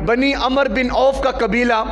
बनी अमर बिन औफ का कबीला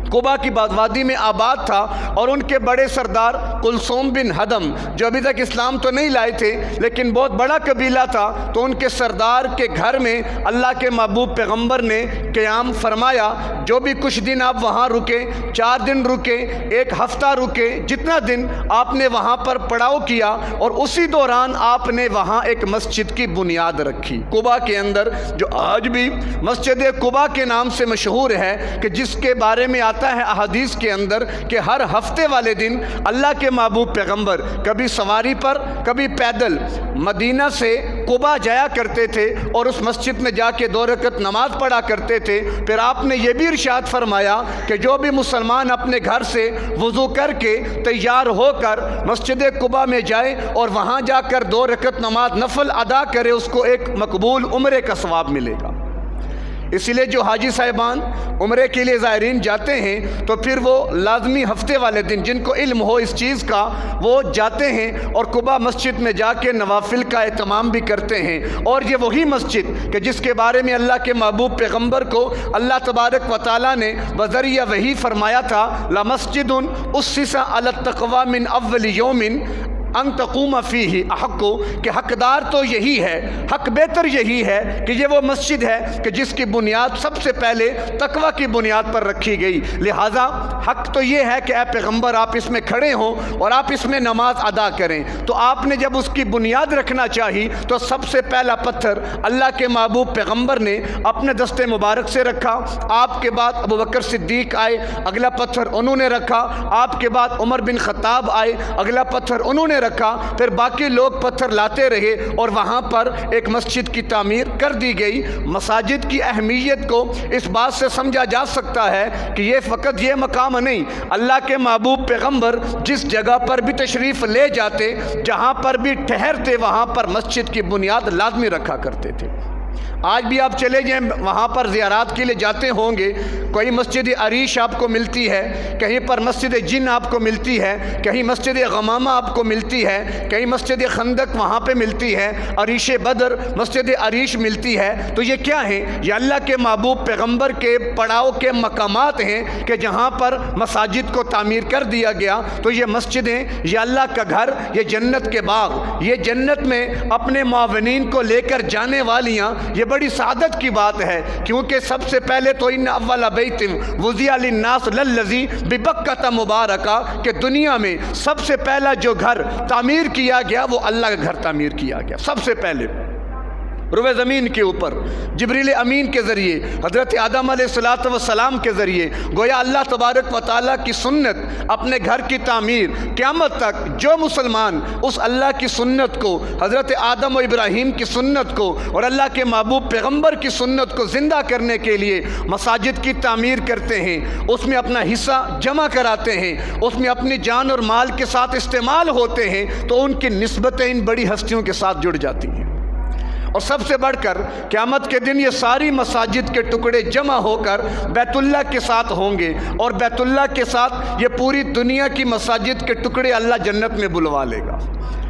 कुबा की वादी में आबाद था, और उनके बड़े सरदार कुलसूम बिन हदम, जो अभी तक इस्लाम तो नहीं लाए थे लेकिन बहुत बड़ा कबीला था, तो उनके सरदार के घर में अल्लाह के महबूब पैगंबर ने क़याम फरमाया। जो भी कुछ दिन आप वहाँ रुके, 4 दिन रुके, 1 हफ्ता रुके, जितना दिन आपने वहाँ पर पड़ाव किया, और उसी दौरान आपने वहाँ एक मस्जिद की बुनियाद रखी कुबा के अंदर, जो आज भी मस्जिद कुबा के नाम से मशहूर है, कि जिसके बारे में आता है अहादीस के अंदर कि हर हफ्ते वाले दिन अल्लाह के महबूब पैगंबर कभी सवारी पर कभी पैदल मदीना से कुबा जाया करते थे, और उस मस्जिद में जाके 2 रकत नमाज पढ़ा करते थे। फिर आपने ये भी इरशाद फरमाया कि जो भी मुसलमान अपने घर से वज़ू करके तैयार होकर मस्जिद कुबा में जाए और वहाँ जाकर 2 रकत नमाज नफल अदा करे, उसको एक मकबूल उम्रे का सवाब मिलेगा। इसीलिए जो हाजी साहिबान उम्रे के लिए ज़ायरीन जाते हैं तो फिर वो लाजमी हफ्ते वाले दिन, जिनको इल्म हो इस चीज़ का, वो जाते हैं और कुबा मस्जिद में जाके नवाफिल का एहतमाम भी करते हैं। और ये वही मस्जिद कि जिसके बारे में अल्लाह के महबूब पैगंबर को अल्लाह तबारक व तआला ने बज़रिया वही फरमाया था, ला मस्जिदुन उस्सिसा अला तक़वा मिन अव्वल यौमिन अन तक़ूम फ़ीही अहक्कु, कि हकदार तो यही है, हक बेहतर यही है कि ये वो मस्जिद है कि जिसकी बुनियाद सबसे पहले तकवा की बुनियाद पर रखी गई। लिहाजा हक तो ये है कि ऐ पैगंबर आप इसमें खड़े हों और आप इसमें नमाज अदा करें। तो आपने जब उसकी बुनियाद रखना चाहिए तो सबसे पहला पत्थर अल्लाह के महबूब पैगंबर ने अपने दस्ते मुबारक से रखा, आपके बाद अबू बकर सिद्दीक आए, अगला पत्थर उन्होंने रखा, आपके बाद उमर बिन ख़त्ताब आए, अगला पत्थर उन्होंने रखा, फिर बाकी लोग पत्थर लाते रहे और वहाँ पर एक मस्जिद की तामीर कर दी गई। मसाजिद की अहमियत को इस बात से समझा जा सकता है कि ये फ़कत ये मकाम नहीं, अल्लाह के महबूब पैगंबर जिस जगह पर भी तशरीफ़ ले जाते, जहाँ पर भी ठहरते, वहाँ पर मस्जिद की बुनियाद लाजमी रखा करते थे। आज भी आप चले जाएं, वहाँ पर ज़ियारत के लिए जाते होंगे, कोई मस्जिद अरीश आपको मिलती है, कहीं पर मस्जिद जिन आपको मिलती है, कहीं मस्जिद गमामा आपको मिलती है, कहीं मस्जिद खंदक वहाँ पे मिलती है, अरीश बदर मस्जिद अरीश मिलती है। तो ये क्या है? ये अल्लाह के महबूब पैगंबर के पड़ाव के मकामात हैं कि जहाँ पर मसाजिद को तामीर कर दिया गया। तो ये मस्जिदें, ये अल्लाह का घर, ये जन्नत के बाग, ये जन्नत में अपने मुआविनीन को लेकर जाने वालियाँ, ये बड़ी सादत की बात है। क्योंकि सबसे पहले तो इन अव्वल बैतिन वुज़िया लिन्नास लल्लज़ी बिबक्कत मुबारका, कि दुनिया में सबसे पहला जो घर तामीर किया गया वो अल्लाह का घर तामीर किया गया। सबसे पहले रुए ज़मीन के ऊपर जिब्रील अमीन के ज़रिए, हज़रत आदम अलैहिस्सलातु वस्सलाम के ज़रिए, गोया अल्लाह तबारक व तआला की सुन्नत, अपने घर की तामीर, क़यामत तक जो मुसलमान उस अल्लाह की सुन्नत को, हज़रत आदम और इब्राहीम की सुन्नत को और अल्लाह के महबूब पैगंबर की सुन्नत को ज़िंदा करने के लिए मसाजिद की तामीर करते हैं, उसमें अपना हिस्सा जमा कराते हैं, उसमें अपनी जान और माल के साथ इस्तेमाल होते हैं, तो उनकी निस्बतें इन बड़ी हस्तियों के साथ जुड़ जाती हैं। और सबसे बढ़कर क़यामत के दिन ये सारी मसाजिद के टुकड़े जमा होकर बैतुल्लाह के साथ होंगे, और बैतुल्लाह के साथ ये पूरी दुनिया की मसाजिद के टुकड़े अल्लाह जन्नत में बुलवा लेगा।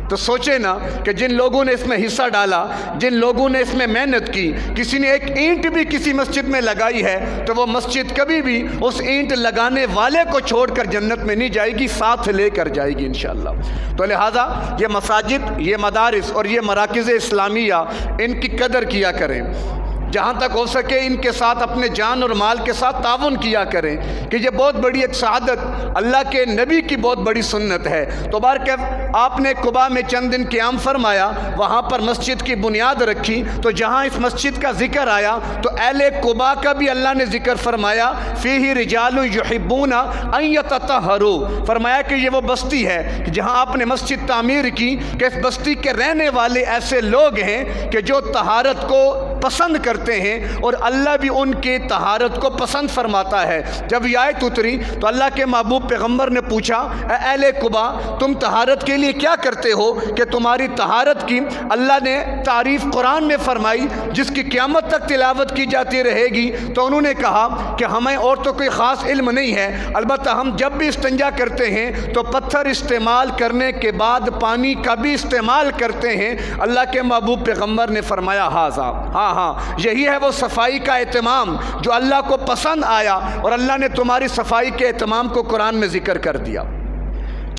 तो सोचे ना कि जिन लोगों ने इसमें हिस्सा डाला, जिन लोगों ने इसमें मेहनत की, किसी ने एक ईंट भी किसी मस्जिद में लगाई है, तो वो मस्जिद कभी भी उस ईंट लगाने वाले को छोड़कर जन्नत में नहीं जाएगी, साथ लेकर जाएगी इंशाअल्लाह। तो लिहाजा ये मसाजिद, ये मदारिस और ये मराकिज़ इस्लामिया, इनकी कदर किया करें। जहाँ तक हो सके इनके साथ अपने जान और माल के साथ ताउन किया करें, कि ये बहुत बड़ी एक सआदत, अल्लाह के नबी की बहुत बड़ी सुन्नत है। तो बारकत आपने कुबा में चंद दिन क़याम फरमाया, वहाँ पर मस्जिद की बुनियाद रखी। तो जहाँ इस मस्जिद का जिक्र आया तो अहले कुबा का भी अल्लाह ने जिक्र फरमाया, फ़ीही रिजालुन युहिब्बूना अन यततहरू, फरमाया कि ये वो बस्ती है कि जहाँ आपने मस्जिद तामीर की, कि इस बस्ती के रहने वाले ऐसे लोग हैं कि जो तहारत को पसंद करते हैं, और अल्लाह भी उनके तहारत को पसंद फरमाता है। जब ये आयत उतरी तो अल्लाह के महबूब पैगंबर ने पूछा, अहले कुबा तुम तहारत के लिए क्या करते हो कि तुम्हारी तहारत की अल्लाह ने तारीफ़ कुरान में फरमाई, जिसकी क़यामत तक तिलावत की जाती रहेगी। तो उन्होंने कहा कि हमें और तो कोई ख़ास इल्म नहीं है, अलबत्ता हम जब भी इस्तिंजा करते हैं तो पत्थर इस्तेमाल करने के बाद पानी का भी इस्तेमाल करते हैं। अल्लाह के महबूब पैगंबर ने फरमाया, हाज़ा, हाँ کہاں۔ یہی ہے وہ صفائی کا اہتمام جو اللہ کو پسند آیا، اور اللہ نے تمہاری صفائی کے اہتمام کو قرآن میں ذکر کر دیا۔